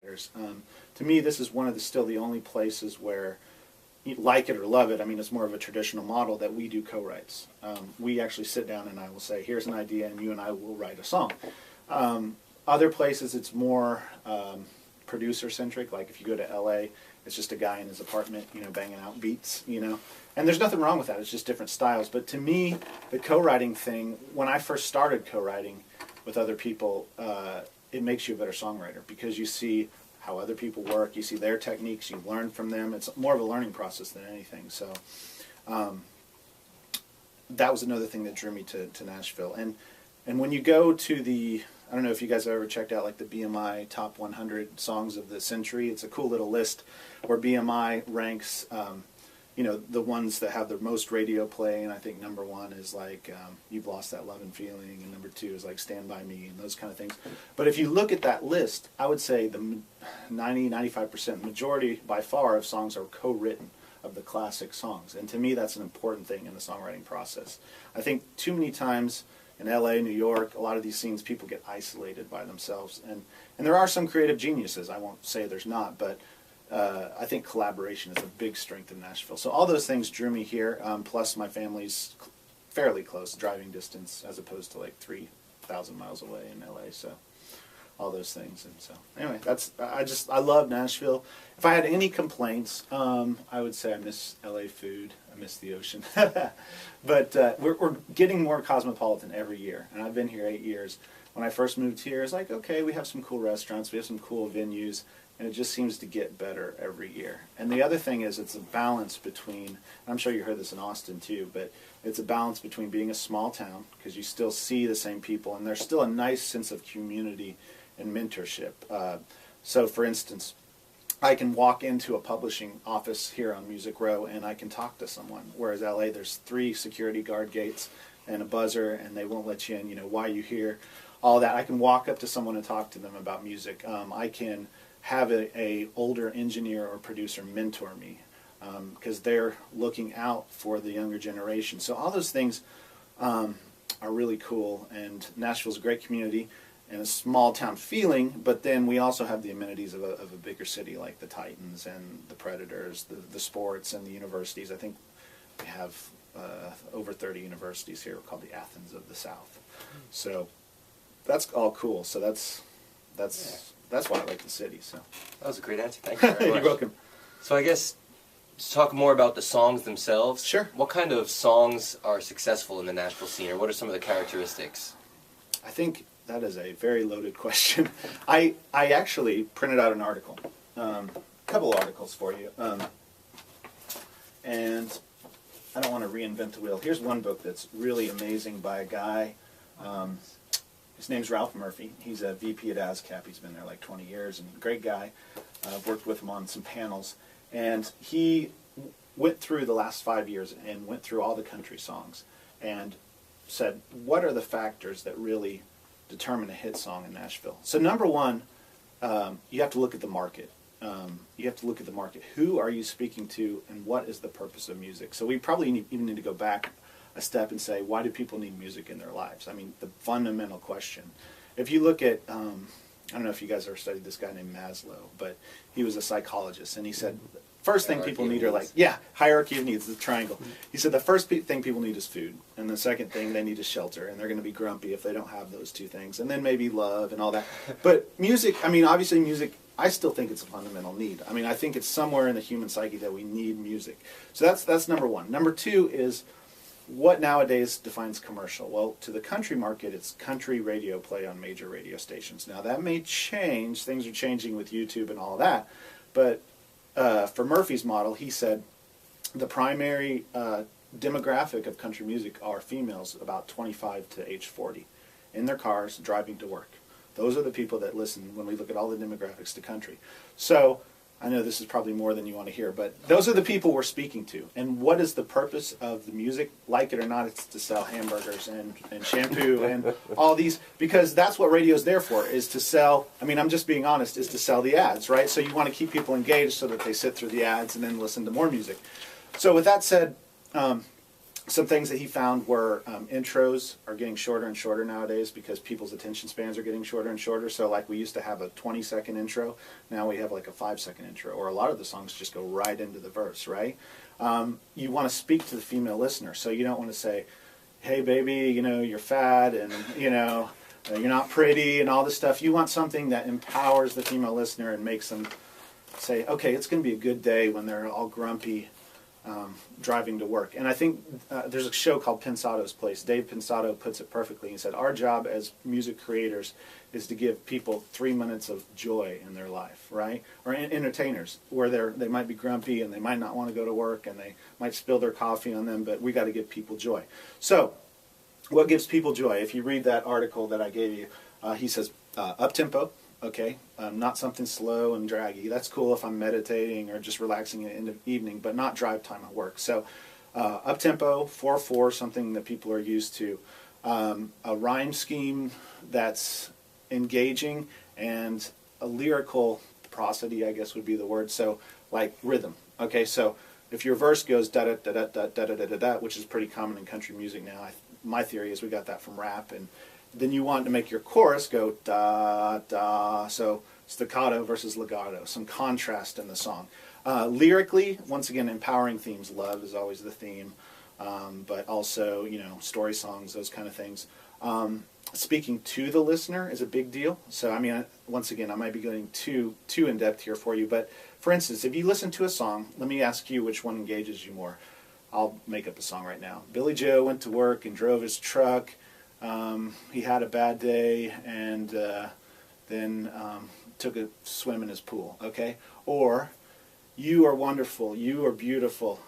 To me, this is one of still the only places where, like it or love it, I mean, it's more of a traditional model that we do co-writes. We actually sit down and I will say, here's an idea, and you and I will write a song. Other places, it's more producer-centric. Like if you go to LA, it's just a guy in his apartment, banging out beats, And there's nothing wrong with that. It's just different styles. But to me, the co-writing thing, when I first started co-writing with other people, it makes you a better songwriter because you see how other people work, you see their techniques, you learn from them. It's more of a learning process than anything. So that was another thing that drew me to Nashville. And when you go to the, I don't know if you guys have ever checked out like the BMI Top 100 Songs of the Century. It's a cool little list where BMI ranks, the ones that have the most radio play, and I think number one is like You've Lost That Love and Feeling, and number two is like Stand By Me, and those kind of things. But if you look at that list, I would say the 90-95% majority by far of songs are co-written of the classic songs. And to me, that's an important thing in the songwriting process. I think too many times in LA, New York, a lot of these scenes, people get isolated by themselves. And there are some creative geniuses, I won't say there's not, but I think collaboration is a big strength in Nashville. So all those things drew me here, plus my family's fairly close, driving distance, as opposed to like 3,000 miles away in LA, so all those things. And so anyway, I love Nashville. If I had any complaints, I would say I miss LA food, I miss the ocean. But we're getting more cosmopolitan every year, and I've been here 8 years. When I first moved here, it's like, okay, we have some cool restaurants, we have some cool venues, and it just seems to get better every year. And the other thing is it's a balance between, I'm sure you heard this in Austin too, but it's a balance between being a small town, because you still see the same people, and there's still a nice sense of community and mentorship. So for instance, I can walk into a publishing office here on Music Row and I can talk to someone, whereas LA there's 3 security guard gates and a buzzer, and they won't let you in, why you here, all that. I can walk up to someone and talk to them about music. I can have a older engineer or producer mentor me because they're looking out for the younger generation. So all those things are really cool, and Nashville's a great community and a small town feeling, but then we also have the amenities of a bigger city like the Titans and the Predators, the sports and the universities. I think we have over 30 universities here called the Athens of the South. So that's all cool. So that's why I like the city. So that was a great answer. Thank you very much. You're welcome. So I guess to talk more about the songs themselves. Sure. What kind of songs are successful in the Nashville scene, or what are some of the characteristics? I think that is a very loaded question. I actually printed out an article, a couple articles for you, and I don't want to reinvent the wheel. Here's one book that's really amazing by a guy. His name's Ralph Murphy. He's a VP at ASCAP. He's been there like 20 years, and great guy. I've worked with him on some panels, and he went through the last 5 years and went through all the country songs and said, what are the factors that really determine a hit song in Nashville? So number one, you have to look at the market. You have to look at the market. Who are you speaking to, and what is the purpose of music? So we probably even need to go back a step and say, why do people need music in their lives? I mean, the fundamental question. If you look at, I don't know if you guys ever studied this guy named Maslow, but he was a psychologist, and he said, first thing people need are hierarchy of needs, the triangle. He said the first thing people need is food, and the second thing they need is shelter, and they're going to be grumpy if they don't have those two things, and then maybe love and all that. But music, I mean, obviously music, I still think it's a fundamental need. I mean, I think it's somewhere in the human psyche that we need music. So that's number one. Number two is, what nowadays defines commercial? Well, to the country market, it's country radio play on major radio stations. Now, that may change. Things are changing with YouTube and all of that. But for Murphy's model, he said the primary demographic of country music are females about 25 to age 40 in their cars driving to work. Those are the people that listen when we look at all the demographics to country. So I know this is probably more than you want to hear, but those are the people we're speaking to. And what is the purpose of the music? Like it or not, it's to sell hamburgers and shampoo and all these, because that's what radio is there for, is to sell, I mean, I'm just being honest, is to sell the ads, right? So you want to keep people engaged so that they sit through the ads and then listen to more music. So with that said, some things that he found were intros are getting shorter and shorter nowadays because people's attention spans are getting shorter and shorter. So like we used to have a 20-second intro, now we have like a 5-second intro, or a lot of the songs just go right into the verse, right? You want to speak to the female listener, so you don't want to say, hey baby, you know, you're fat and, you know, you're not pretty and all this stuff. You want something that empowers the female listener and makes them say, okay, it's going to be a good day when they're all grumpy driving to work. And I think there's a show called Pensato's Place. Dave Pensato puts it perfectly. He said, our job as music creators is to give people 3 minutes of joy in their life, right? Or entertainers, where they might be grumpy and they might not want to go to work and they might spill their coffee on them, but we got to give people joy. So what gives people joy? If you read that article that I gave you, he says up-tempo, okay, not something slow and draggy. That's cool if I'm meditating or just relaxing in the evening, but not drive time at work. So up-tempo, 4/4, something that people are used to. A rhyme scheme that's engaging, and a lyrical prosody, I guess would be the word. So like rhythm. Okay, so if your verse goes da-da-da-da-da-da-da-da-da, which is pretty common in country music now, my theory is we got that from rap, and then you want to make your chorus go da-da, so staccato versus legato, some contrast in the song. Lyrically, once again, empowering themes. Love is always the theme, but also, you know, story songs, those kind of things. Speaking to the listener is a big deal. So, I mean, once again, I might be going too in-depth here for you, but for instance, if you listen to a song, let me ask you which one engages you more. I'll make up a song right now. Billy Joe went to work and drove his truck. He had a bad day and then took a swim in his pool, okay? Or, you are wonderful, you are beautiful.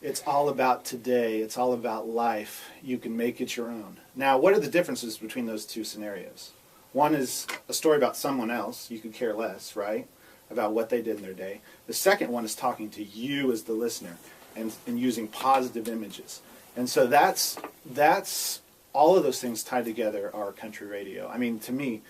It's all about today, it's all about life. You can make it your own. Now, what are the differences between those two scenarios? One is a story about someone else, you could care less, right? About what they did in their day. The second one is talking to you as the listener and using positive images. And so that's all of those things tied together are country radio. I mean, to me,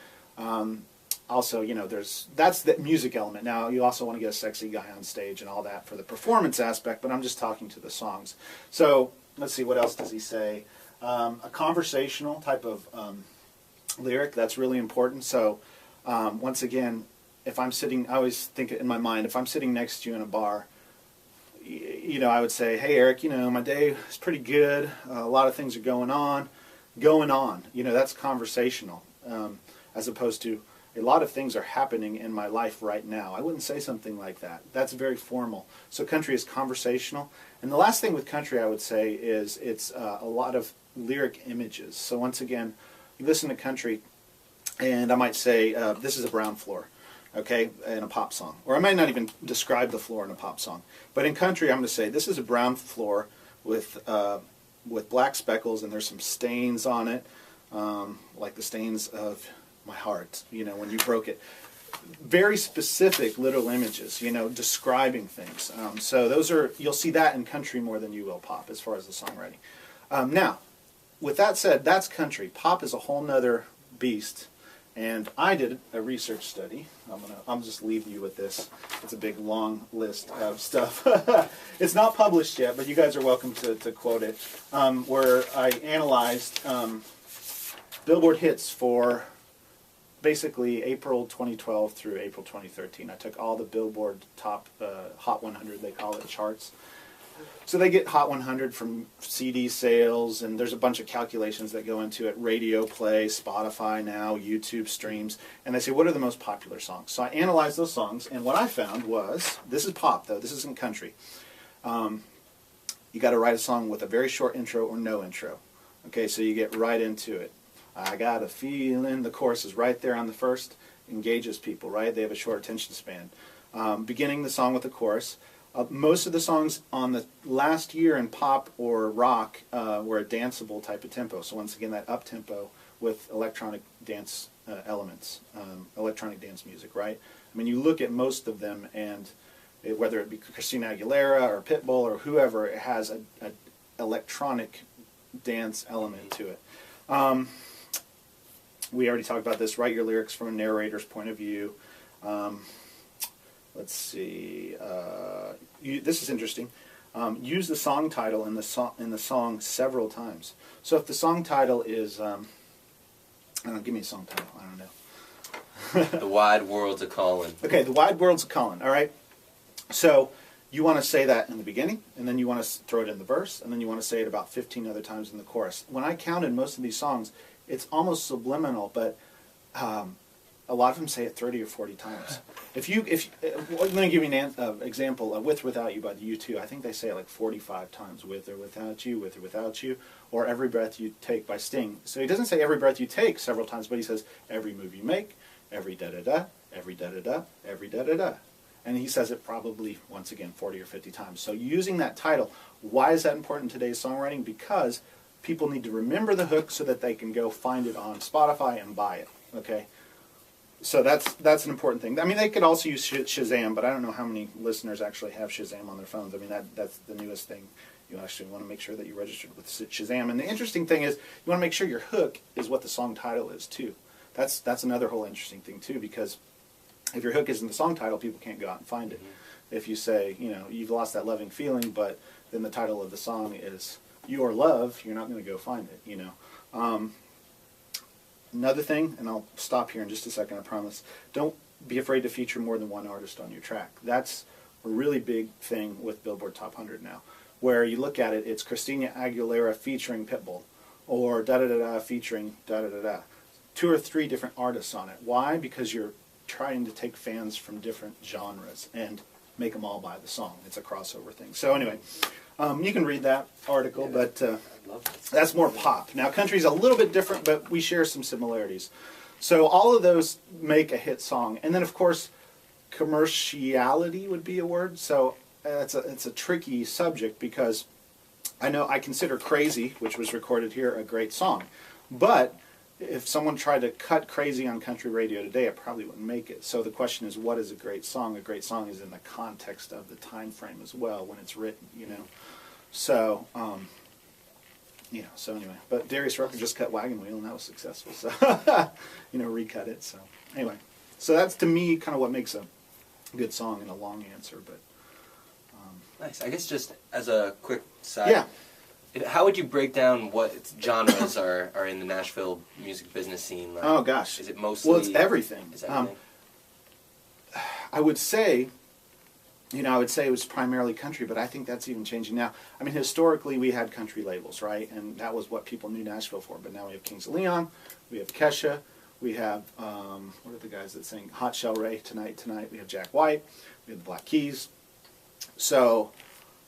also, you know, that's the music element. Now, you also want to get a sexy guy on stage and all that for the performance aspect, but I'm just talking to the songs. So, let's see, what else does he say? A conversational type of lyric, that's really important. So, once again, if I'm sitting, I always think in my mind, if I'm sitting next to you in a bar, you know, I would say, hey, Eric, you know, my day is pretty good. A lot of things are going on. You know, that's conversational, as opposed to a lot of things are happening in my life right now. I wouldn't say something like that. That's very formal. So country is conversational. And the last thing with country I would say is it's a lot of lyric images. So once again, you listen to country and I might say, this is a brown floor, okay, in a pop song. Or I might not even describe the floor in a pop song. But in country I'm going to say, this is a brown floor with black speckles and there's some stains on it, like the stains of my heart, you know, when you broke it. Very specific little images, you know, describing things. So those are, you'll see that in country more than you will pop as far as the songwriting. Now, with that said, that's country. Pop is a whole nother beast. And I did a research study. I'll just leave you with this. It's a big, long list of stuff. It's not published yet, but you guys are welcome to quote it, where I analyzed Billboard hits for basically April 2012 through April 2013. I took all the Billboard top Hot 100, they call it, charts. So they get Hot 100 from CD sales, and there's a bunch of calculations that go into it. Radio play, Spotify now, YouTube streams. And they say, what are the most popular songs? So I analyzed those songs, and what I found was, this is pop though, this isn't country. You got to write a song with a very short intro or no intro. Okay, so you get right into it. I got a feeling, the chorus is right there on the first, engages people, right? They have a short attention span. Beginning the song with the chorus. Most of the songs on the last year in pop or rock were a danceable type of tempo. So once again, that up-tempo with electronic dance elements, electronic dance music, right? I mean, you look at most of them, and whether it be Christina Aguilera or Pitbull or whoever, it has an electronic dance element to it. We already talked about this. Write your lyrics from a narrator's point of view. Let's see. This is interesting. use the song title in the song several times. So if the song title is, I don't know, give me a song title. I don't know. The wide world's a calling. Okay, the wide world's a calling. All right. So you want to say that in the beginning, and then you want to throw it in the verse, and then you want to say it about 15 other times in the chorus. When I counted most of these songs, it's almost subliminal, but a lot of them say it 30 or 40 times. Let me give you an example. With or Without You by the U2, I think they say it like 45 times. With or without you, with or without you, or Every Breath You Take by Sting. So he doesn't say every breath you take several times, but he says every move you make, every da-da-da, every da-da-da, every da-da-da. And he says it probably, once again, 40 or 50 times. So using that title, why is that important in today's songwriting? Because people need to remember the hook so that they can go find it on Spotify and buy it. Okay? So that's an important thing. I mean, they could also use Shazam, but I don't know how many listeners actually have Shazam on their phones. I mean, that's the newest thing. You actually want to make sure that you're registered with Shazam. And the interesting thing is, you want to make sure your hook is what the song title is, too. That's another whole interesting thing, too, because if your hook isn't the song title, people can't go out and find it. If you say, you've lost that loving feeling, but then the title of the song is Your Love, you're not going to go find it, Another thing, and I'll stop here in just a second, I promise, don't be afraid to feature more than one artist on your track. That's a really big thing with Billboard Top 100 now, where you look at it, it's Christina Aguilera featuring Pitbull, or da-da-da-da featuring da-da-da-da. 2 or 3 different artists on it. Why? Because you're trying to take fans from different genres and make them all buy the song. It's a crossover thing. So anyway, you can read that article, but that's more pop. Now, country's a little bit different, but we share some similarities. So all of those make a hit song. And then, of course, commerciality would be a word. So it's a tricky subject because I consider Crazy, which was recorded here, a great song. But if someone tried to cut Crazy on country radio today, it probably wouldn't make it. So the question is, what is a great song? A great song is in the context of the time frame as well when it's written, So, so anyway. But Darius Rucker just cut Wagon Wheel, and that was successful. So, recut it. So, anyway. So that's, to me, kind of what makes a good song and a long answer. But nice. I guess just as a quick side. Yeah. How would you break down what genres are in the Nashville music business scene? Like, oh, gosh. Is it mostly... Well, it's everything. Is everything? I would say it was primarily country, but I think that's even changing now. I mean, historically, we had country labels, right? And that was what people knew Nashville for. But now we have Kings of Leon, we have Kesha, we have, what are the guys that sing Hot Shell Ray, Tonight? We have Jack White, we have the Black Keys. So,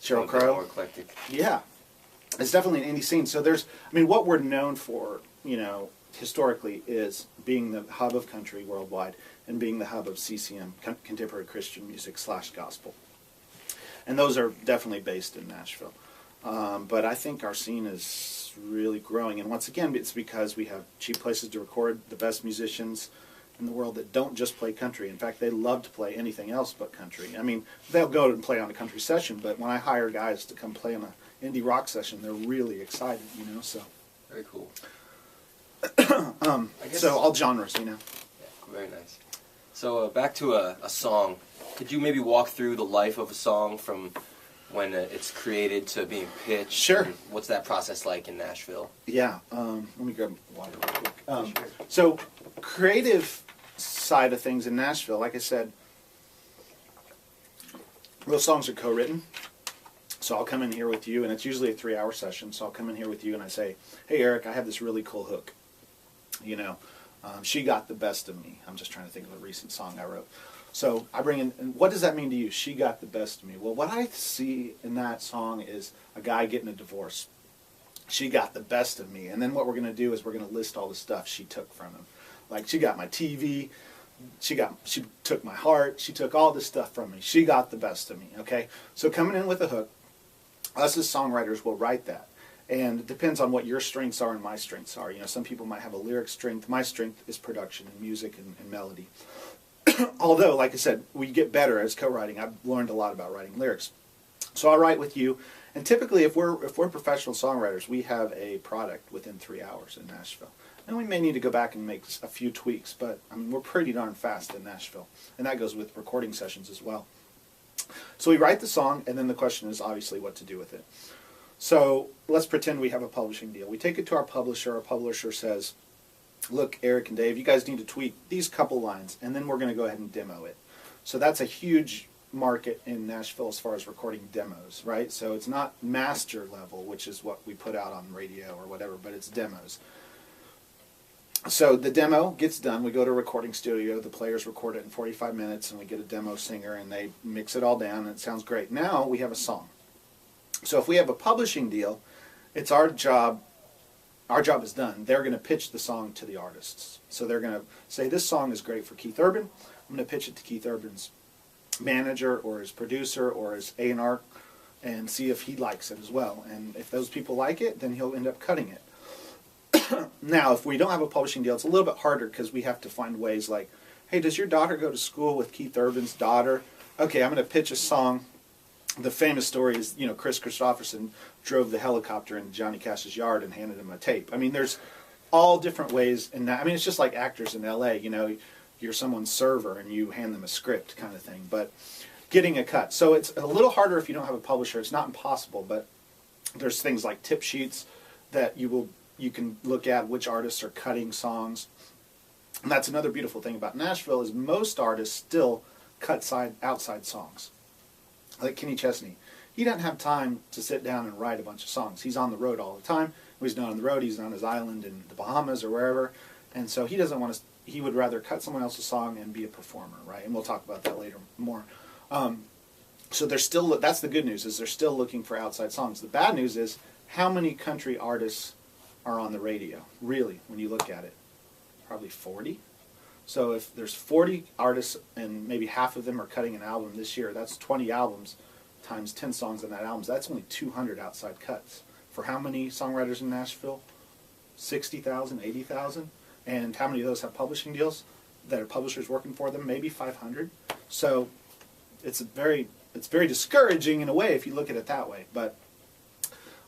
Sheryl Crow. More eclectic. Yeah. It's definitely an indie scene. So what we're known for, historically, is being the hub of country worldwide and being the hub of CCM, contemporary Christian music / gospel. And those are definitely based in Nashville. But I think our scene is really growing. And once again, it's because we have cheap places to record the best musicians in the world that don't just play country. In fact, they love to play anything else but country. I mean, they'll go and play on a country session, but when I hire guys to come play on a indie rock session, they're really excited, so. Very cool. So all genres, Yeah, very nice. So back to a song. Could you maybe walk through the life of a song from when it's created to being pitched? Sure. And what's that process like in Nashville? Yeah. Let me grab water real quick. Sure. So creative side of things in Nashville, like I said, those songs are co-written. So I'll come in here with you, and it's usually a 3-hour session, so I'll come in here with you and I say, hey, Eric, I have this really cool hook. She got the best of me. I'm just trying to think of a recent song I wrote. So I bring in, and what does that mean to you? She got the best of me. Well, what I see in that song is a guy getting a divorce. She got the best of me. And then what we're going to do is we're going to list all the stuff she took from him. Like, she got my TV, she took my heart, she took all this stuff from me. She got the best of me, okay? So coming in with a hook, us as songwriters will write that. And it depends on what your strengths are and my strengths are. Some people might have a lyric strength. My strength is production and music and melody. Although, like I said, we get better as co-writing. I've learned a lot about writing lyrics. So I'll write with you. And typically, if we're professional songwriters, we have a product within 3 hours in Nashville. And we may need to go back and make a few tweaks, but we're pretty darn fast in Nashville. And that goes with recording sessions as well. So we write the song, and then the question is obviously what to do with it. So let's pretend we have a publishing deal. We take it to our publisher. Our publisher says, look, Eric and Dave, you guys need to tweak these couple lines, and then we're going to go ahead and demo it. So that's a huge market in Nashville as far as recording demos, right? So it's not master level, which is what we put out on radio or whatever, but it's demos. So the demo gets done. We go to a recording studio. The players record it in 45 minutes, and we get a demo singer, and they mix it all down, and it sounds great. Now we have a song. So if we have a publishing deal, it's our job. Our job is done. They're going to pitch the song to the artists. So they're going to say, this song is great for Keith Urban. I'm going to pitch it to Keith Urban's manager or his producer or his A&R and see if he likes it as well. And if those people like it, then he'll end up cutting it. Now, if we don't have a publishing deal, it's a little bit harder because we have to find ways like, hey, does your daughter go to school with Keith Urban's daughter? Okay, I'm going to pitch a song. The famous story is, Chris Christopherson drove the helicopter into Johnny Cash's yard and handed him a tape. I mean, there's all different ways in that. I mean, it's just like actors in L.A., you're someone's server and you hand them a script kind of thing. But getting a cut. So it's a little harder if you don't have a publisher. It's not impossible, but there's things like tip sheets that you can look at which artists are cutting songs. And that's another beautiful thing about Nashville is most artists still cut outside songs. Like Kenny Chesney. He doesn't have time to sit down and write a bunch of songs. He's on the road all the time. When he's not on the road, he's on his island in the Bahamas or wherever. And so he doesn't want to, he would rather cut someone else's song and be a performer, right? And we'll talk about that later more. So they're still, that's the good news, is they're still looking for outside songs. The bad news is how many country artists are on the radio, really, when you look at it? Probably 40. So if there's 40 artists and maybe half of them are cutting an album this year, that's 20 albums times 10 songs on that album. That's only 200 outside cuts. For how many songwriters in Nashville? 60,000, 80,000? And how many of those have publishing deals that are publishers working for them? Maybe 500. So it's very discouraging in a way if you look at it that way. But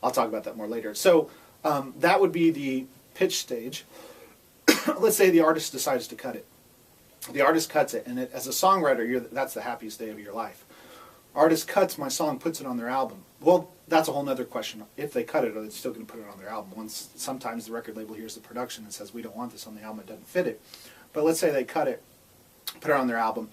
I'll talk about that more later. So that would be the pitch stage. Let's say the artist decides to cut it. The artist cuts it, and as a songwriter, that's the happiest day of your life. Artist cuts my song, puts it on their album. Well, that's a whole other question. If they cut it, are they still going to put it on their album? Sometimes the record label hears the production and says, we don't want this on the album, it doesn't fit it. But let's say they cut it, put it on their album.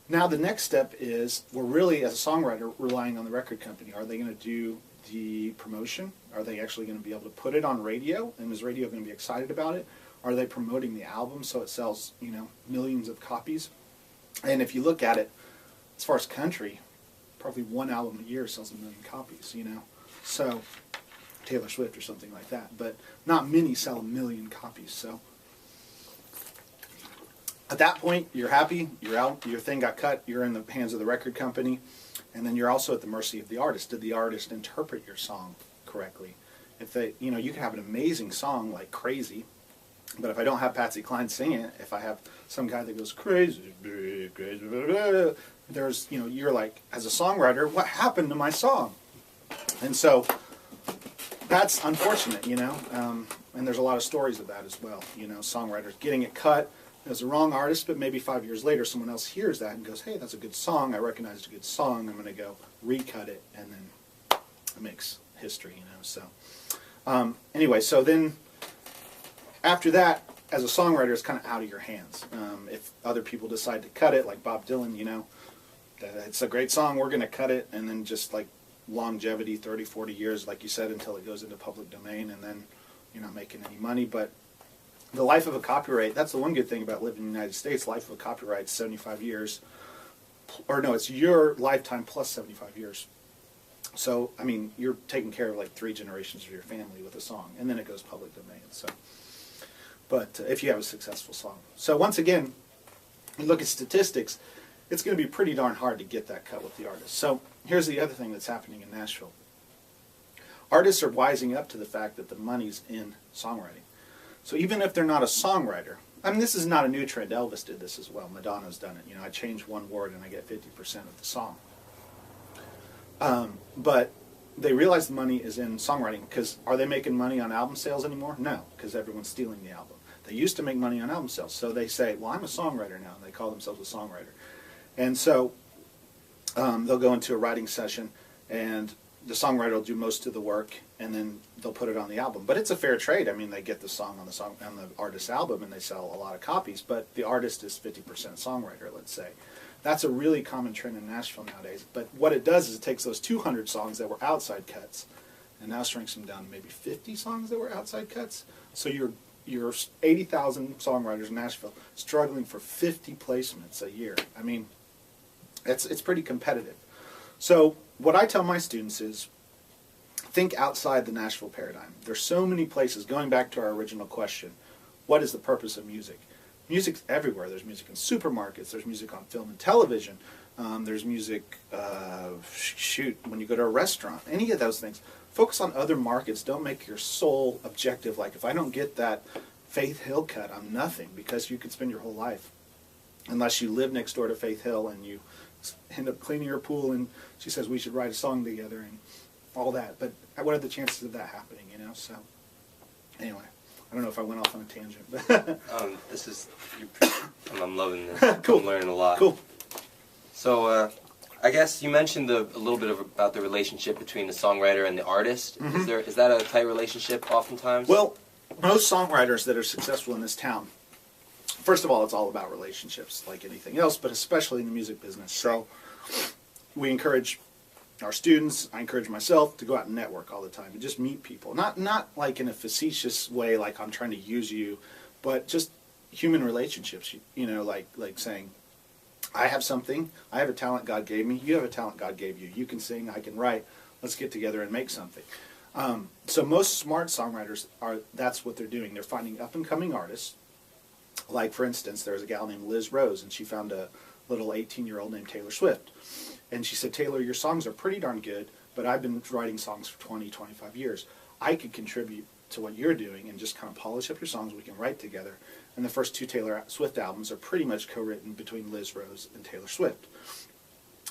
Now the next step is, we're really, as a songwriter, relying on the record company. Are they going to do the promotion? Are they actually going to be able to put it on radio? And is radio going to be excited about it? Are they promoting the album so it sells, millions of copies? And if you look at it, as far as country, probably one album a year sells 1 million copies, So, Taylor Swift or something like that. But not many sell 1 million copies. So, at that point, you're happy, you're out, your thing got cut, you're in the hands of the record company, and then you're also at the mercy of the artist. Did the artist interpret your song correctly? If they, you can have an amazing song like Crazy, but if I don't have Patsy Cline sing it, if I have some guy that goes crazy, crazy, there's, you're like, as a songwriter, what happened to my song? And so that's unfortunate, and there's a lot of stories of that as well. Songwriters getting it cut as the wrong artist, but maybe 5 years later someone else hears that and goes, hey, that's a good song. I recognized a good song. I'm going to go recut it, and then it makes history, So anyway, so then after that, as a songwriter, it's kind of out of your hands. If other people decide to cut it, like Bob Dylan, that it's a great song, we're going to cut it, and then just like longevity, 30, 40 years, like you said, until it goes into public domain, and then you're not making any money. But the life of a copyright, that's the one good thing about living in the United States. Life of a copyright is 75 years. Or no, it's your lifetime plus 75 years. So, I mean, you're taking care of like 3 generations of your family with a song, and then it goes public domain. So, but if you have a successful song. So once again, you look at statistics, it's going to be pretty darn hard to get that cut with the artist. So here's the other thing that's happening in Nashville. Artists are wising up to the fact that the money's in songwriting. So even if they're not a songwriter, I mean, this is not a new trend. Elvis did this as well. Madonna's done it. I change one word and I get 50% of the song. But they realize the money is in songwriting, because are they making money on album sales anymore? No, because everyone's stealing the album. They used to make money on album sales, so they say, well, I'm a songwriter now, and they call themselves a songwriter. And so they'll go into a writing session, and the songwriter will do most of the work, and then they'll put it on the album. But it's a fair trade. I mean, they get the song on the artist's album, and they sell a lot of copies. But the artist is 50% songwriter, let's say. That's a really common trend in Nashville nowadays. But what it does is it takes those 200 songs that were outside cuts, and now shrinks them down to maybe 50 songs that were outside cuts. So you're 80,000 songwriters in Nashville struggling for 50 placements a year. I mean, it's pretty competitive. So what I tell my students is, think outside the Nashville paradigm. There's so many places, going back to our original question, what is the purpose of music? Music's everywhere. There's music in supermarkets, there's music on film and television, there's music, when you go to a restaurant, any of those things. Focus on other markets. Don't make your sole objective, like, if I don't get that Faith Hill cut, I'm nothing, because you could spend your whole life, unless you live next door to Faith Hill and you end up cleaning her pool and she says we should write a song together and all that. But what are the chances of that happening, you know? So anyway, I don't know if I went off on a tangent. But I'm loving this. Cool. I'm learning a lot. Cool. So I guess you mentioned a little bit about the relationship between the songwriter and the artist. Mm-hmm. Is that a tight relationship oftentimes? Well, most songwriters that are successful in this town, first of all, it's all about relationships, like anything else, but especially in the music business. So we encourage our students, I encourage myself, to go out and network all the time and just meet people. Not like in a facetious way, like I'm trying to use you, but just human relationships. You know, like saying, I have something, I have a talent God gave me, you have a talent God gave you. You can sing, I can write, let's get together and make something. So most smart songwriters that's what they're doing. They're finding up-and-coming artists. Like, for instance, there's a gal named Liz Rose, and she found a little 18-year-old named Taylor Swift. And she said, Taylor, your songs are pretty darn good, but I've been writing songs for 20, 25 years. I could contribute to what you're doing and just kind of polish up your songs. We can write together. And the first two Taylor Swift albums are pretty much co-written between Liz Rose and Taylor Swift.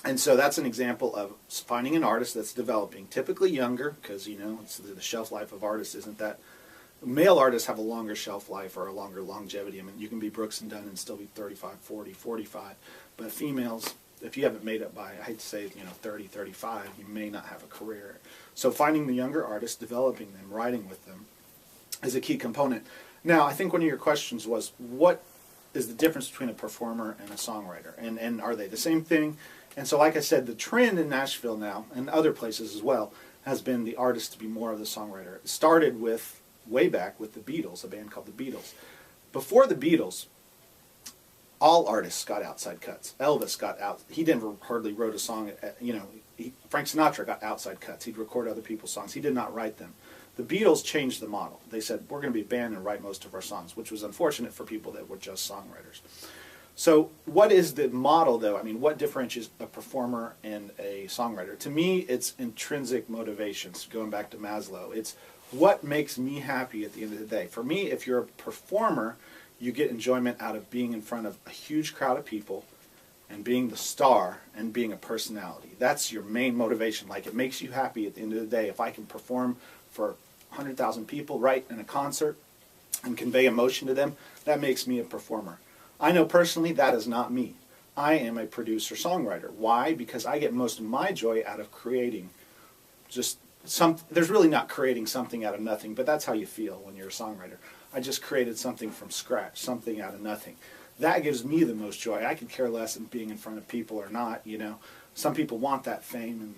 And so that's an example of finding an artist that's developing, typically younger, because, you know, the shelf life of artists isn't that. Male artists have a longer shelf life or a longer longevity. I mean, you can be Brooks and Dunn and still be 35, 40, 45. But females, if you haven't made it by, I hate to say, 30, 35, you may not have a career. So finding the younger artists, developing them, writing with them, is a key component. Now, I think one of your questions was, what is the difference between a performer and a songwriter? And are they the same thing? And so, like I said, the trend in Nashville now, and other places as well, has been the artist to be more of the songwriter. It started way back with the Beatles, a band called the Beatles. Before the Beatles, all artists got outside cuts. Elvis got out. He never hardly wrote a song. Frank Sinatra got outside cuts. He'd record other people's songs. He did not write them. The Beatles changed the model. They said, we're going to be a band and write most of our songs, which was unfortunate for people that were just songwriters. So what is the model, though? I mean, what differentiates a performer and a songwriter? To me, it's intrinsic motivations, going back to Maslow. It's what makes me happy at the end of the day. For me, if you're a performer, you get enjoyment out of being in front of a huge crowd of people and being the star and being a personality. That's your main motivation. Like, it makes you happy at the end of the day. If I can perform for 100,000 people, right, in a concert and convey emotion to them, that makes me a performer. I know personally that is not me. I am a producer-songwriter. Why? Because I get most of my joy out of creating there's really not creating something out of nothing, but that's how you feel when you're a songwriter. I just created something from scratch, something out of nothing. That gives me the most joy. I could care less in being in front of people or not, Some people want that fame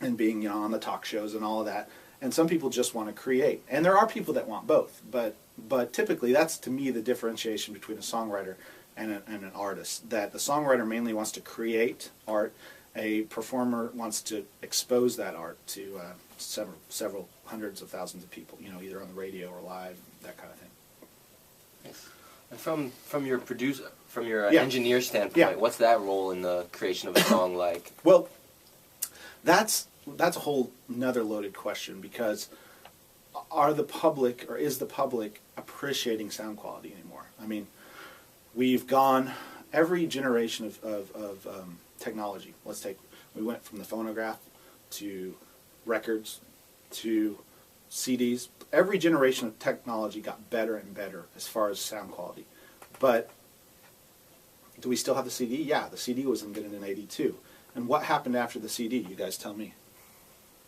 and being, on the talk shows and all of that. And some people just want to create. And there are people that want both. But typically, that's, to me, the differentiation between a songwriter and an artist. That the songwriter mainly wants to create art. A performer wants to expose that art to several hundreds of thousands of people, either on the radio or live, that kind of thing. Yes. And from your engineer standpoint, what's that role in the creation of a song like? Well, that's a whole another loaded question, because is the public appreciating sound quality anymore? I mean, we've gone every generation of technology. We went from the phonograph to records to CDs. Every generation of technology got better and better as far as sound quality. But do we still have the CD? Yeah, the CD was invented in '82. And what happened after the CD? You guys tell me.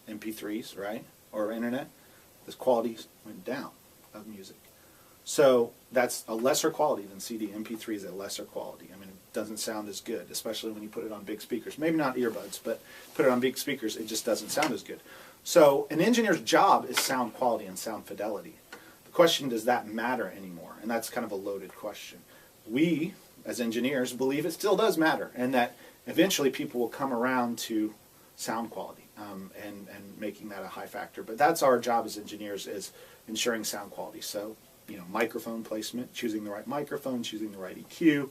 MP3s, right? Or internet. The quality went down of music. So that's a lesser quality than CD. MP3 is a lesser quality. I mean, it doesn't sound as good, especially when you put it on big speakers. Maybe not earbuds, but put it on big speakers, it just doesn't sound as good. So an engineer's job is sound quality and sound fidelity. The question, does that matter anymore? And that's kind of a loaded question. We, as engineers, believe it still does matter, and that eventually people will come around to sound quality and making that a high factor. But that's our job as engineers, is ensuring sound quality. So, you know, microphone placement, choosing the right microphone, choosing the right EQ,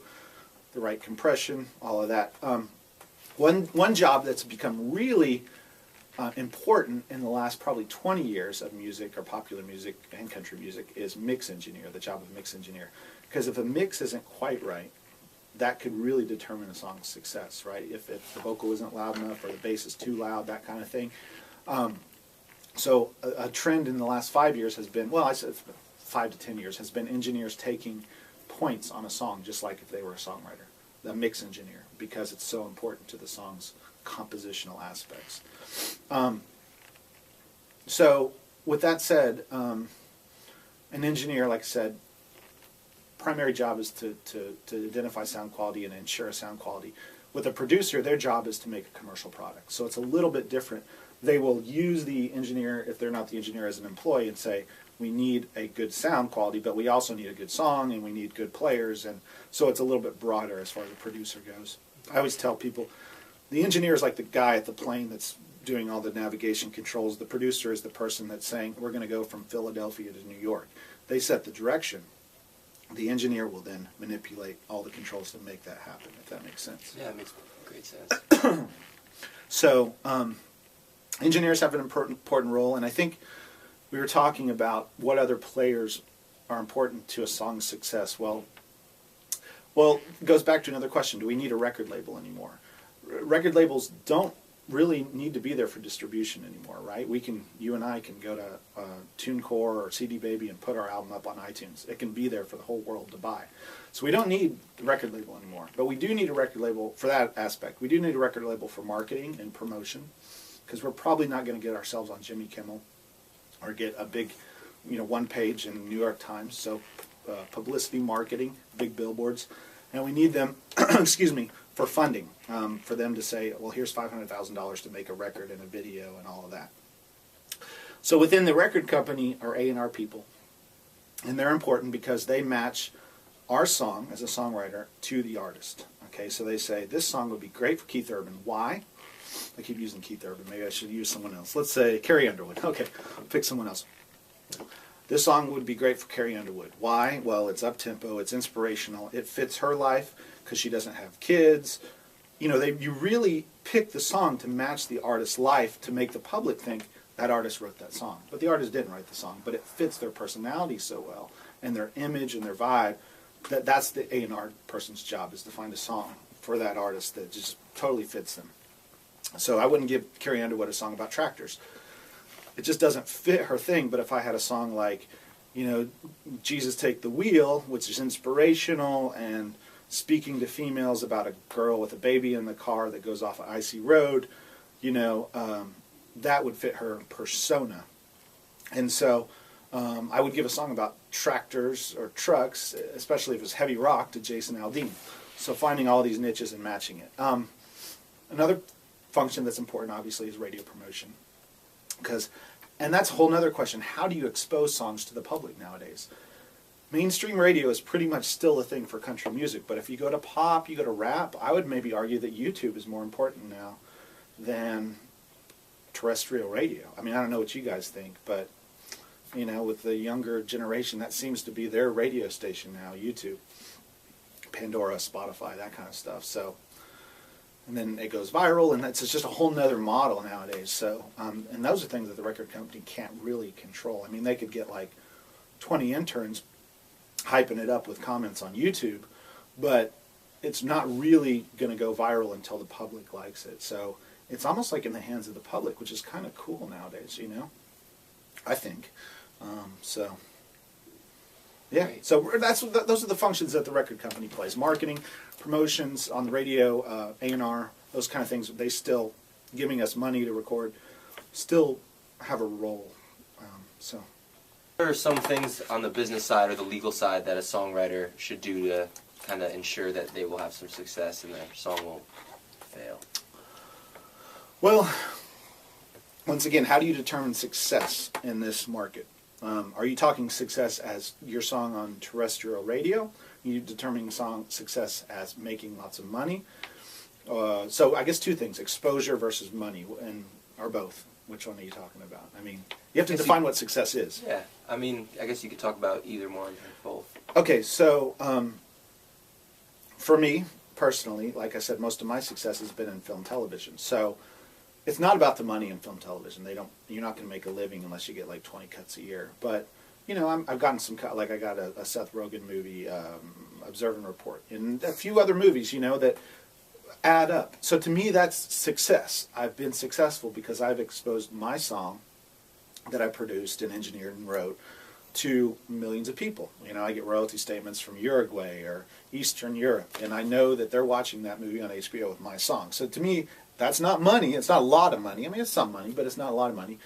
the right compression, all of that. One job that's become really important in the last probably 20 years of music, or popular music and country music, is mix engineer, the job of mix engineer. Because if a mix isn't quite right, that could really determine a song's success, right? If the vocal isn't loud enough or the bass is too loud, that kind of thing. So a trend in the last 5 years has been, well, I said 5 to 10 years, has been engineers taking points on a song just like if they were a songwriter, the mix engineer, because it's so important to the song's compositional aspects. So with that said, an engineer, like I said, primary job is to identify sound quality and ensure sound quality. With a producer, their job is to make a commercial product. So it's a little bit different. They will use the engineer, if they're not the engineer, as an employee, and say, we need a good sound quality, but we also need a good song, and we need good players. And so it's a little bit broader as far as the producer goes. I always tell people, the engineer is like the guy at the plane that's doing all the navigation controls. The producer is the person that's saying, we're going to go from Philadelphia to New York. They set the direction. The engineer will then manipulate all the controls to make that happen, if that makes sense. Yeah, it makes great sense. So engineers have an important role, and I think we were talking about what other players are important to a song's success. Well, it goes back to another question. Do we need a record label anymore? Record labels don't really need to be there for distribution anymore, right? You and I can go to TuneCore or CD Baby and put our album up on iTunes. It can be there for the whole world to buy. So we don't need the record label anymore. But we do need a record label for that aspect. We do need a record label for marketing and promotion, because we're probably not going to get ourselves on Jimmy Kimmel or get a big, one page in the New York Times. So publicity, marketing, big billboards. And we need them, excuse me, for funding, for them to say, well, here's $500,000 to make a record and a video and all of that. So within the record company are A&R people, and they're important because they match our song as a songwriter to the artist. Okay, so they say, this song would be great for Keith Urban. Why? I keep using Keith Urban. Maybe I should use someone else. Let's say Carrie Underwood. Okay, pick someone else. This song would be great for Carrie Underwood. Why? Well, it's up-tempo, it's inspirational, it fits her life because she doesn't have kids. You really pick the song to match the artist's life to make the public think that artist wrote that song. But the artist didn't write the song, but it fits their personality so well and their image and their vibe that's the A&R person's job, is to find a song for that artist that just totally fits them. So I wouldn't give Carrie Underwood a song about tractors. It just doesn't fit her thing. But if I had a song like, Jesus Take the Wheel, which is inspirational and speaking to females about a girl with a baby in the car that goes off an icy road, that would fit her persona. And so I would give a song about tractors or trucks, especially if it's heavy rock, to Jason Aldean. So finding all these niches and matching it. Another function that's important, obviously, is radio promotion. And that's a whole other question. How do you expose songs to the public nowadays? Mainstream radio is pretty much still a thing for country music, but if you go to pop, you go to rap, I would maybe argue that YouTube is more important now than terrestrial radio. I mean, I don't know what you guys think, but, with the younger generation, that seems to be their radio station now, YouTube. Pandora, Spotify, that kind of stuff. So, and then it goes viral, and it's just a whole nother model nowadays. So, and those are things that the record company can't really control. I mean, they could get like 20 interns hyping it up with comments on YouTube, but it's not really going to go viral until the public likes it. So it's almost like in the hands of the public, which is kind of cool nowadays, I think. Yeah. So those are the functions that the record company plays: marketing, promotions on the radio, A&R, those kind of things, they still giving us money to record, still have a role. So. What are some things on the business side or the legal side that a songwriter should do to kind of ensure that they will have some success and their song won't fail? Well, once again, how do you determine success in this market? Are you talking success as your song on terrestrial radio? Are you determining success as making lots of money? So I guess two things, exposure versus money, or both. Which one are you talking about? I mean, you have to define what success is. Yeah, I mean, I guess you could talk about either one or both. Okay, so for me, personally, like I said, most of my success has been in film and television. So it's not about the money in film and television. You're not going to make a living unless you get like 20 cuts a year. But, you know, I've gotten some, like I got a Seth Rogen movie, Observe and Report, and a few other movies, you know, that add up. So to me, that's success. I've been successful because I've exposed my song that I produced and engineered and wrote to millions of people. You know, I get royalty statements from Uruguay or Eastern Europe, and I know that they're watching that movie on HBO with my song. So to me, that's not money. It's not a lot of money. I mean, it's some money, but it's not a lot of money.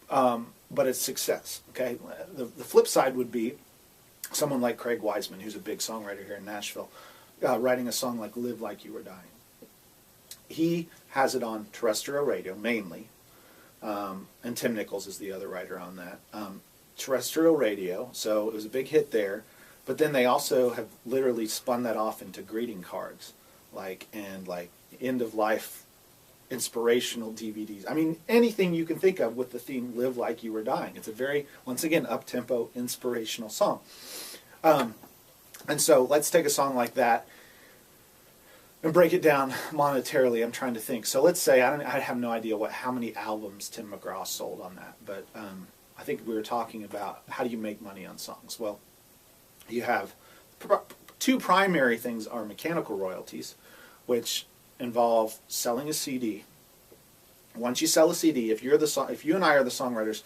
But it's success. Okay. The flip side would be someone like Craig Wiseman, who's a big songwriter here in Nashville, writing a song like "Live Like You Were Dying." He has it on terrestrial radio mainly, and Tim Nichols is the other writer on that. Terrestrial radio, so it was a big hit there. But then they also have literally spun that off into greeting cards, like end of life inspirational DVDs. I mean, anything you can think of with the theme "Live Like You Were Dying." It's a very, once again, up-tempo, inspirational song. And so let's take a song like that and break it down monetarily. I'm trying to think. So let's say, I have no idea how many albums Tim McGraw sold on that, but I think we were talking about how do you make money on songs. Well, you have two primary things are mechanical royalties, which involve selling a CD. Once you sell a CD, if you and I are the songwriters,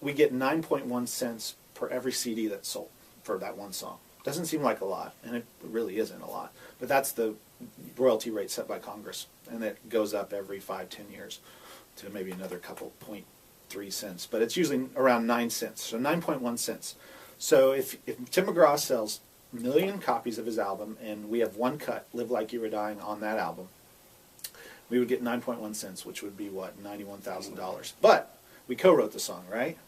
we get 9.1 cents per every CD that's sold for that one song. Doesn't seem like a lot, and it really isn't a lot, but that's the royalty rate set by Congress, and it goes up every 5-10 years to maybe another couple 0.3 cents, but it's usually around 9 cents, so 9.1 cents. So if Tim McGraw sells 1 million copies of his album, and we have one cut, "Live Like You Were Dying," on that album, we would get 9.1 cents, which would be what, $91,000. But we co-wrote the song, right?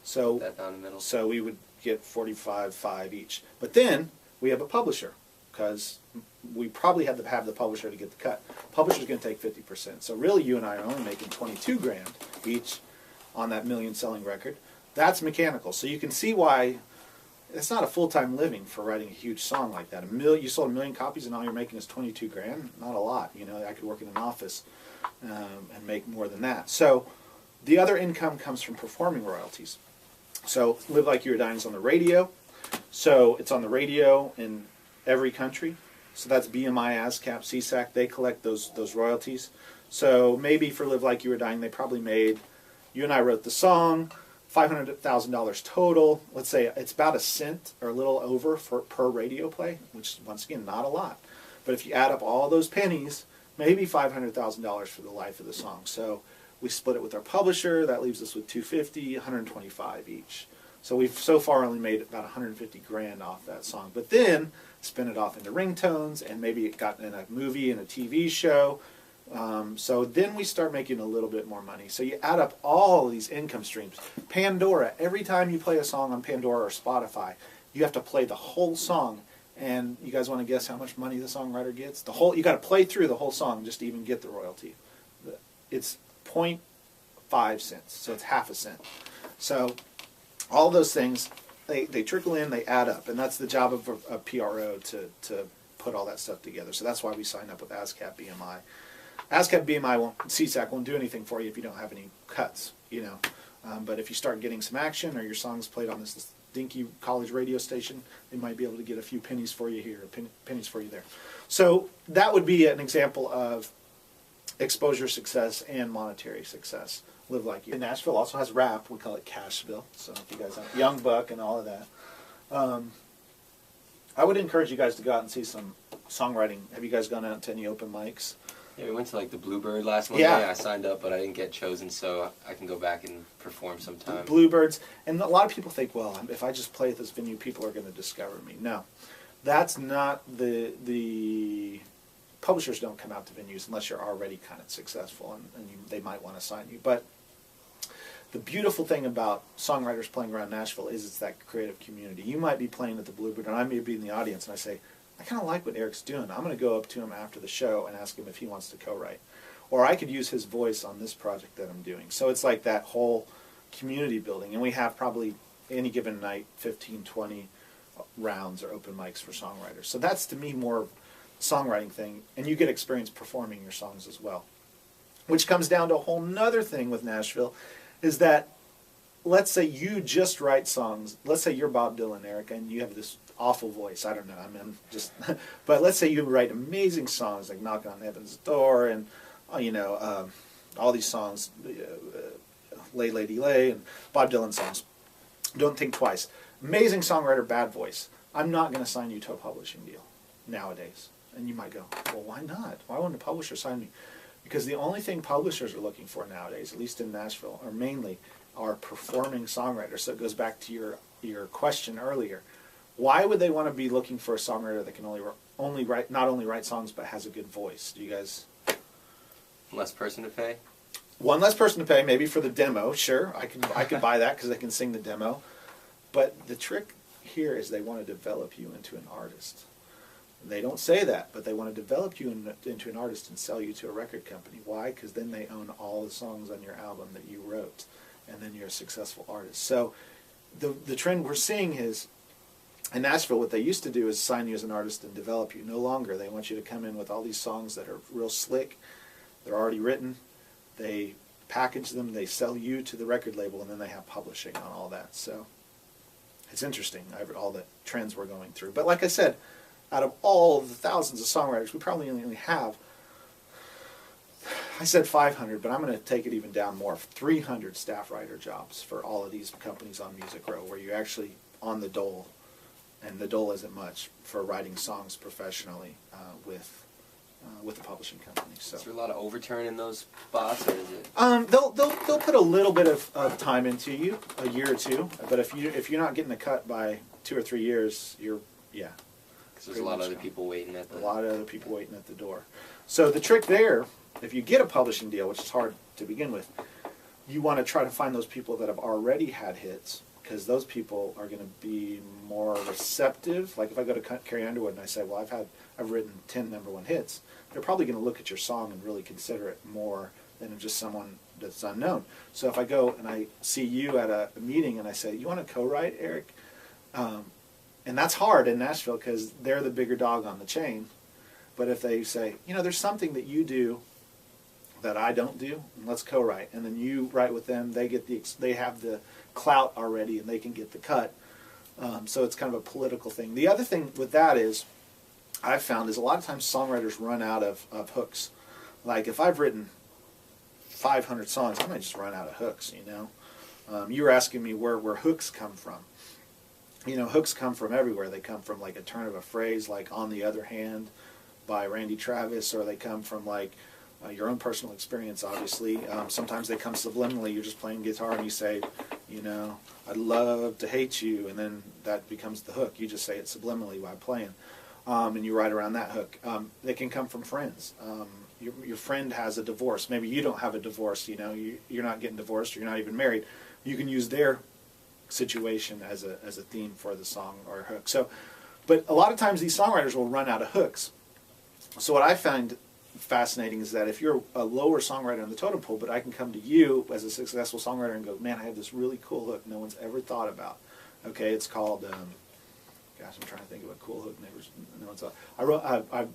So that down the middle. So we would get 45.5 each. But then we have a publisher, because we probably had to have the publisher to get the cut. Publisher's going to take 50%. So really, you and I are only making 22 grand each on that 1 million selling record. That's mechanical. So you can see why it's not a full-time living for writing a huge song like that. You sold 1 million copies and all you're making is 22 grand. Not a lot. You know, I could work in an office and make more than that. So the other income comes from performing royalties. So "Live Like You Were Dying" is on the radio. So it's on the radio in every country. So that's BMI, ASCAP, CSAC. They collect those royalties. So maybe for "Live Like You Were Dying," they probably made, you and I wrote the song, $500,000 total. Let's say it's about 1 cent or a little over per radio play, which is, once again, not a lot. But if you add up all those pennies, maybe $500,000 for the life of the song. So we split it with our publisher. That leaves us with $250, $125 each. So we've so far only made about 150 grand off that song. But then spin it off into ringtones, and maybe it got in a movie and a TV show. So then we start making a little bit more money. So you add up all of these income streams. Pandora, every time you play a song on Pandora or Spotify, you have to play the whole song. And you guys want to guess how much money the songwriter gets? You got to play through the whole song just to even get the royalty. It's 0.5 cents, so it's half a cent. So all those things, they trickle in, they add up, and that's the job of a PRO to put all that stuff together. So that's why we signed up with ASCAP BMI. ASCAP BMI CSAC won't do anything for you if you don't have any cuts, you know. But if you start getting some action, or your song's played on this dinky college radio station, they might be able to get a few pennies for you here, pennies for you there. So that would be an example of exposure success and monetary success. "Live Like You." Nashville also has rap. We call it Cashville. So if you guys have Young Buck and all of that. I would encourage you guys to go out and see some songwriting. Have you guys gone out to any open mics? Yeah, we went to like the Bluebird last Monday. Yeah. I signed up, but I didn't get chosen, so I can go back and perform sometime. Bluebirds, and a lot of people think, well, if I just play at this venue, people are going to discover me. No, that's not the publishers don't come out to venues unless you're already kind of successful, and they might want to sign you. But the beautiful thing about songwriters playing around Nashville is it's that creative community. You might be playing at the Bluebird, and I may be in the audience, and I say, I kind of like what Eric's doing. I'm going to go up to him after the show and ask him if he wants to co-write. Or I could use his voice on this project that I'm doing. So it's like that whole community building. And we have probably any given night 15, 20 rounds or open mics for songwriters. So that's, to me, more songwriting thing. And you get experience performing your songs as well. Which comes down to a whole nother thing with Nashville, is that let's say you just write songs. Let's say you're Bob Dylan, Eric, and you have this awful voice. I don't know. I mean, just, but let's say you write amazing songs like "Knock on Heaven's Door" and all these songs, "Lay Lady Lay" and Bob Dylan songs. Don't think twice. Amazing songwriter, bad voice. I'm not going to sign you to a publishing deal nowadays. And you might go, well, why not? Why wouldn't a publisher sign me? Because the only thing publishers are looking for nowadays, at least in Nashville, are mainly performing songwriters. So it goes back to your question earlier. Why would they want to be looking for a songwriter that can not only write songs but has a good voice? Do you guys? Less person to pay. One less person to pay, maybe for the demo. Sure, I can buy that because they can sing the demo. But the trick here is they want to develop you into an artist. They don't say that, but they want to develop you into an artist and sell you to a record company. Why? Because then they own all the songs on your album that you wrote, and then you're a successful artist. So the trend we're seeing is, in Nashville, what they used to do is sign you as an artist and develop you. No longer. They want you to come in with all these songs that are real slick. They're already written. They package them. They sell you to the record label, and then they have publishing on all that. So it's interesting, all the trends we're going through. But like I said, out of all of the thousands of songwriters, we probably only have, I said 500, but I'm going to take it even down more, 300 staff writer jobs for all of these companies on Music Row, where you're actually on the dole. And the dole isn't much for writing songs professionally with a publishing company. So is there a lot of overturn in those spots, or is it? They'll put a little bit of time into you, a year or two. But if you're not getting a cut by 2 or 3 years, because there's a lot of other people waiting at the door. So the trick there, if you get a publishing deal, which is hard to begin with, you want to try to find those people that have already had hits. Because those people are going to be more receptive. Like if I go to Carrie Underwood and I say, well, I've written 10 #1 hits, they're probably going to look at your song and really consider it more than just someone that's unknown. So if I go and I see you at a meeting and I say, you want to co-write, Eric? And that's hard in Nashville because they're the bigger dog on the chain. But if they say, there's something that you do that I don't do, and let's co-write, and then you write with them, they have the clout already, and they can get the cut. So it's kind of a political thing. The other thing with that is, I've found is a lot of times songwriters run out of hooks. Like if I've written 500 songs, I might just run out of hooks. You were asking me where hooks come from. Hooks come from everywhere. They come from like a turn of a phrase, like "On the Other Hand" by Randy Travis, or they come from like your own personal experience, obviously. Sometimes they come subliminally. You're just playing guitar and you say, "I'd love to hate you," and then that becomes the hook. You just say it subliminally while playing, and you write around that hook. They can come from friends. Your friend has a divorce. Maybe you don't have a divorce. You're not getting divorced, or you're not even married. You can use their situation as a theme for the song or a hook. So, but a lot of times these songwriters will run out of hooks. So what I find fascinating is that if you're a lower songwriter on the totem pole, but I can come to you as a successful songwriter and go, man, I have this really cool hook no one's ever thought about. Okay, it's called, I'm trying to think of a cool hook no one's thought. I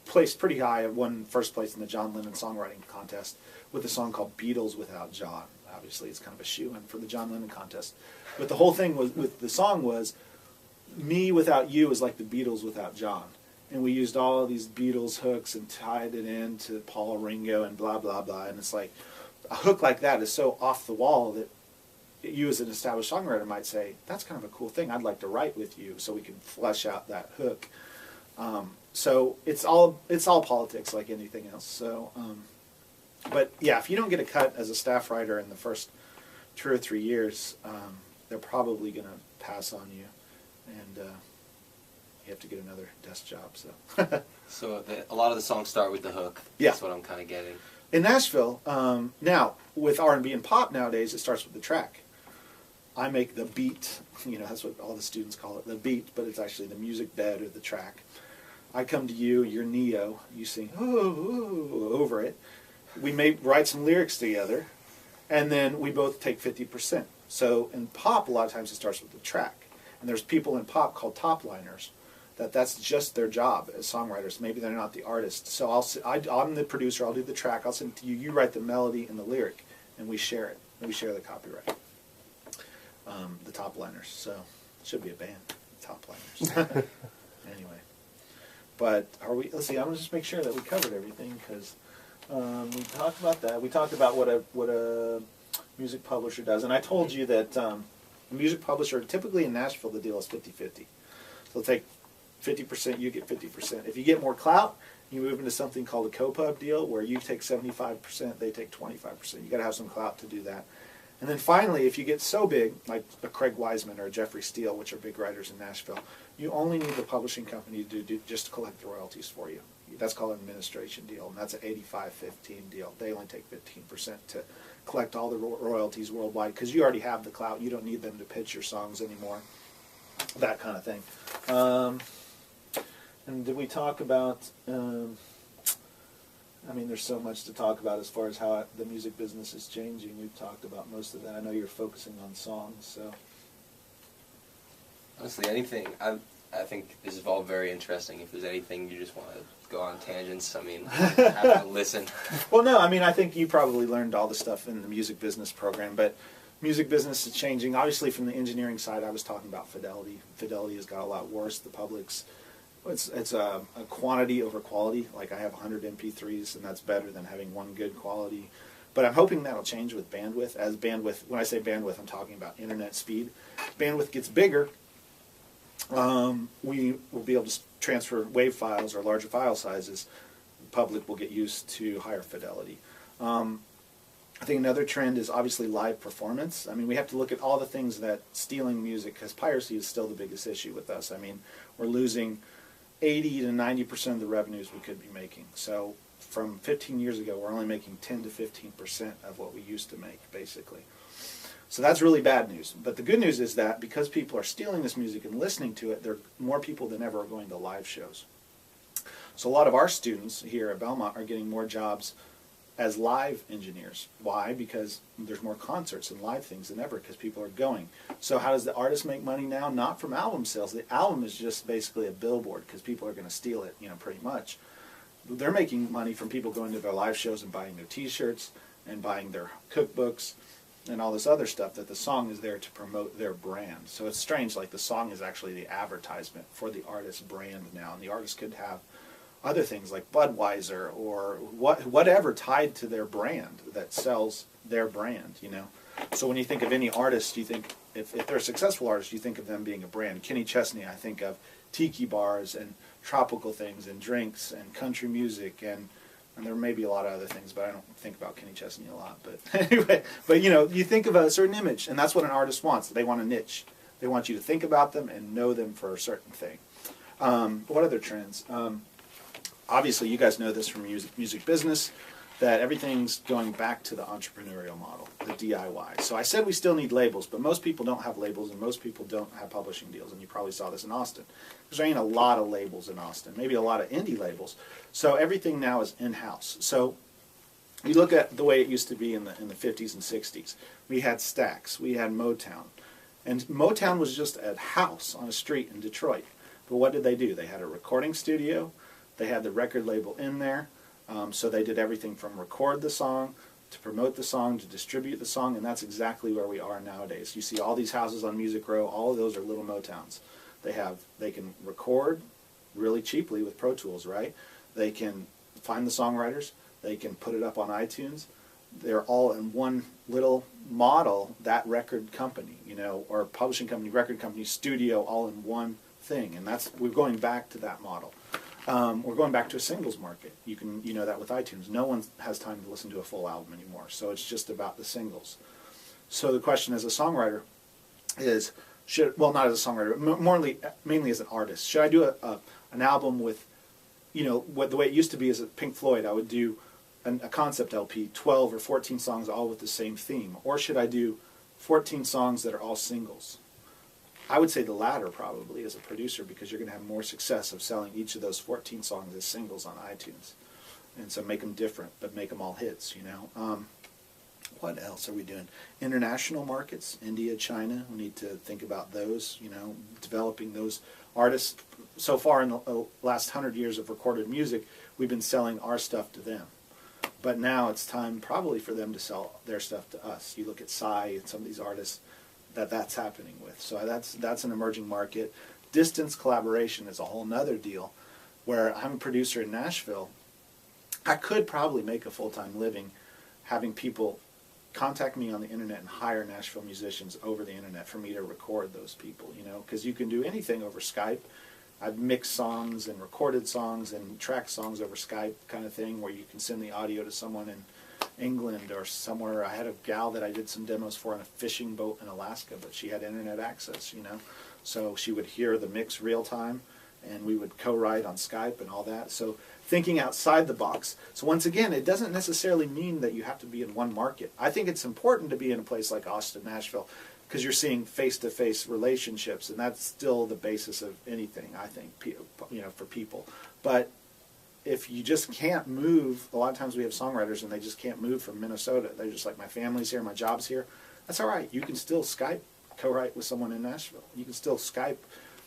placed pretty high. I won first place in the John Lennon songwriting contest with a song called Beatles Without John. Obviously, it's kind of a shoe-in for the John Lennon contest. But the whole thing with the song was, me without you is like the Beatles without John. And we used all of these Beatles hooks and tied it into Paul, Ringo, and blah, blah, blah. And it's like, a hook like that is so off the wall that you as an established songwriter might say, that's kind of a cool thing. I'd like to write with you so we can flesh out that hook. so it's all politics like anything else. So, but yeah, if you don't get a cut as a staff writer in the first 2 or 3 years, they're probably going to pass on you, and you have to get another desk job. So, So a lot of the songs start with the hook. Yeah. That's what I'm kind of getting. In Nashville, now with R&B and pop nowadays, it starts with the track. I make the beat, that's what all the students call it, the beat, but it's actually the music bed or the track. I come to you, you're Neo, you sing over it. We may write some lyrics together, and then we both take 50%. So in pop, a lot of times it starts with the track. And there's people in pop called top liners, that's just their job as songwriters. Maybe they're not the artist. So I'm the producer, I'll do the track, I'll send it to you, you write the melody and the lyric, and we share it. And we share the copyright. The top liners. So it should be a band, top liners. Anyway. But let's see, I'm going to just make sure that we covered everything, because we talked about that. We talked about what a music publisher does. And I told you that a music publisher, typically in Nashville, the deal is 50-50. So they'll take 50%, you get 50%. If you get more clout, you move into something called a co-pub deal, where you take 75%, they take 25%. You got to have some clout to do that. And then finally, if you get so big, like a Craig Wiseman or a Jeffrey Steele, which are big writers in Nashville, you only need the publishing company to do just to collect the royalties for you. That's called an administration deal, and that's an 85-15 deal. They only take 15% to collect all the royalties worldwide, because you already have the clout. You don't need them to pitch your songs anymore, that kind of thing. And did we talk about... there's so much to talk about as far as how the music business is changing. We've talked about most of that. I know you're focusing on songs, so... Honestly, anything. I think this is all very interesting. If there's anything you just want to go on tangents, I have to listen. Well, no, I think you probably learned all the stuff in the music business program, but music business is changing. Obviously, from the engineering side, I was talking about fidelity. Fidelity has got a lot worse. The public's... It's a quantity over quality. Like, I have 100 MP3s, and that's better than having one good quality. But I'm hoping that'll change with bandwidth. As bandwidth, when I say bandwidth, I'm talking about internet speed. Bandwidth gets bigger. We will be able to transfer WAV files or larger file sizes. The public will get used to higher fidelity. I think another trend is obviously live performance. We have to look at all the things that stealing music, because piracy is still the biggest issue with us. We're losing 80 to 90% of the revenues we could be making. So from 15 years ago, we're only making 10 to 15% of what we used to make, basically. So that's really bad news. But the good news is that because people are stealing this music and listening to it, there are more people than ever are going to live shows. So a lot of our students here at Belmont are getting more jobs as live engineers. Why? Because there's more concerts and live things than ever, because people are going. So how does the artist make money now? Not from album sales. The album is just basically a billboard, because people are going to steal it, pretty much. They're making money from people going to their live shows and buying their t-shirts and buying their cookbooks and all this other stuff, that the song is there to promote their brand. So it's strange, like the song is actually the advertisement for the artist's brand now, and the artist could have other things like Budweiser or whatever tied to their brand that sells their brand, So when you think of any artist, you think, if they're a successful artist, you think of them being a brand. Kenny Chesney, I think of tiki bars and tropical things and drinks and country music, and there may be a lot of other things, but I don't think about Kenny Chesney a lot. But anyway, you think of a certain image, and that's what an artist wants. They want a niche. They want you to think about them and know them for a certain thing. What other trends? Obviously, you guys know this from music business, that everything's going back to the entrepreneurial model, the DIY. So I said we still need labels, but most people don't have labels, and most people don't have publishing deals, and you probably saw this in Austin. There ain't a lot of labels in Austin, maybe a lot of indie labels. So everything now is in-house. So you look at the way it used to be in the 50s and 60s. We had Stax, we had Motown, and Motown was just a house on a street in Detroit. But what did they do? They had a recording studio. They had the record label in there, so they did everything from record the song, to promote the song, to distribute the song, and that's exactly where we are nowadays. You see all these houses on Music Row, all of those are little Motowns. They can record really cheaply with Pro Tools, right? They can find the songwriters, they can put it up on iTunes. They're all in one little model, that record company, or publishing company, record company, studio, all in one thing, and we're going back to that model. we're going back to a singles market. You know that with iTunes. No one has time to listen to a full album anymore, so it's just about the singles. So the question as a songwriter is, not as a songwriter, mainly as an artist, should I do an album with, the way it used to be is at Pink Floyd, I would do a concept LP, 12 or 14 songs all with the same theme, or should I do 14 songs that are all singles? I would say the latter probably as a producer, because you're going to have more success of selling each of those 14 songs as singles on iTunes. And so make them different, but make them all hits, What else are we doing? International markets, India, China, we need to think about those, developing those artists. So far in the last 100 years of recorded music, we've been selling our stuff to them. But now it's time probably for them to sell their stuff to us. You look at Psy and some of these artists that's happening with. So that's an emerging market. Distance collaboration is a whole nother deal, where I'm a producer in Nashville. I could probably make a full-time living having people contact me on the internet and hire Nashville musicians over the internet for me to record those people, because you can do anything over Skype. I've mixed songs and recorded songs and tracked songs over Skype kind of thing, where you can send the audio to someone in England or somewhere. I had a gal that I did some demos for on a fishing boat in Alaska, but she had internet access, so she would hear the mix real time, and we would co-write on Skype and all that. So thinking outside the box. So once again, it doesn't necessarily mean that you have to be in one market. I think it's important to be in a place like Austin, Nashville, because you're seeing face-to-face relationships, and that's still the basis of anything, I think, for people. But if you just can't move, a lot of times we have songwriters and they just can't move from Minnesota. They're just like, my family's here, my job's here. That's all right. You can still Skype co-write with someone in Nashville. You can still Skype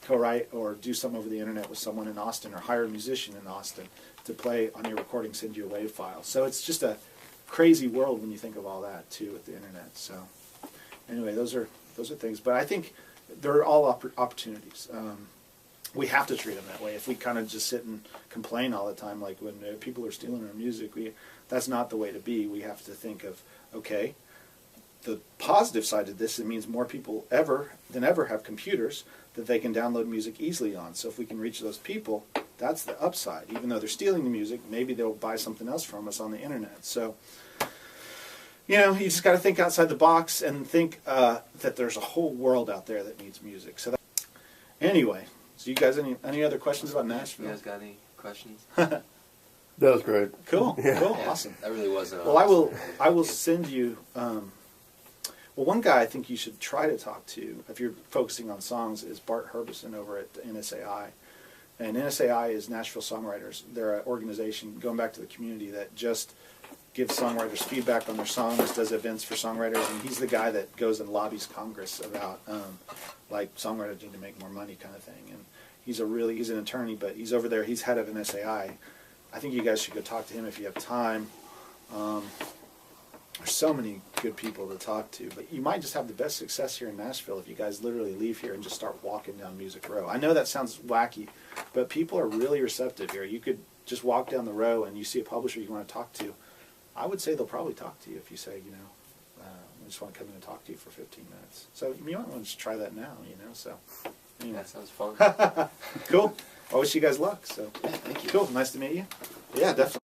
co-write or do some over the internet with someone in Austin, or hire a musician in Austin to play on your recording, send you a WAV file. So it's just a crazy world when you think of all that too with the internet. So anyway, those are things. But I think they're all opportunities. We have to treat them that way. If we kind of just sit and complain all the time, like when people are stealing our music, that's not the way to be. We have to think of, okay, the positive side of this, it means more people than ever have computers that they can download music easily on. So if we can reach those people, that's the upside. Even though they're stealing the music, maybe they'll buy something else from us on the internet. So, you just got to think outside the box and think that there's a whole world out there that needs music. So anyway, so you guys, any other questions about Nashville? You guys got any questions? That was great. Cool. Yeah. Cool. Yeah, Awesome. That really was. Well, I will send you. One guy I think you should try to talk to if you're focusing on songs is Bart Herbison over at NSAI. And NSAI is Nashville Songwriters. They're an organization going back to the community that just gives songwriters feedback on their songs, does events for songwriters, and he's the guy that goes and lobbies Congress about like songwriters need to make more money kind of thing. And he's an attorney, but he's over there. He's head of NSAI. I think you guys should go talk to him if you have time. There's so many good people to talk to, but you might just have the best success here in Nashville if you guys literally leave here and just start walking down Music Row. I know that sounds wacky, but people are really receptive here. You could just walk down the row and you see a publisher you want to talk to. I would say they'll probably talk to you if you say, I just want to come in and talk to you for 15 minutes. So you might want to just try that now, so. Anyway. That sounds fun. Cool. I wish you guys luck. So. Yeah, thank you. Cool. Nice to meet you. Yeah, definitely.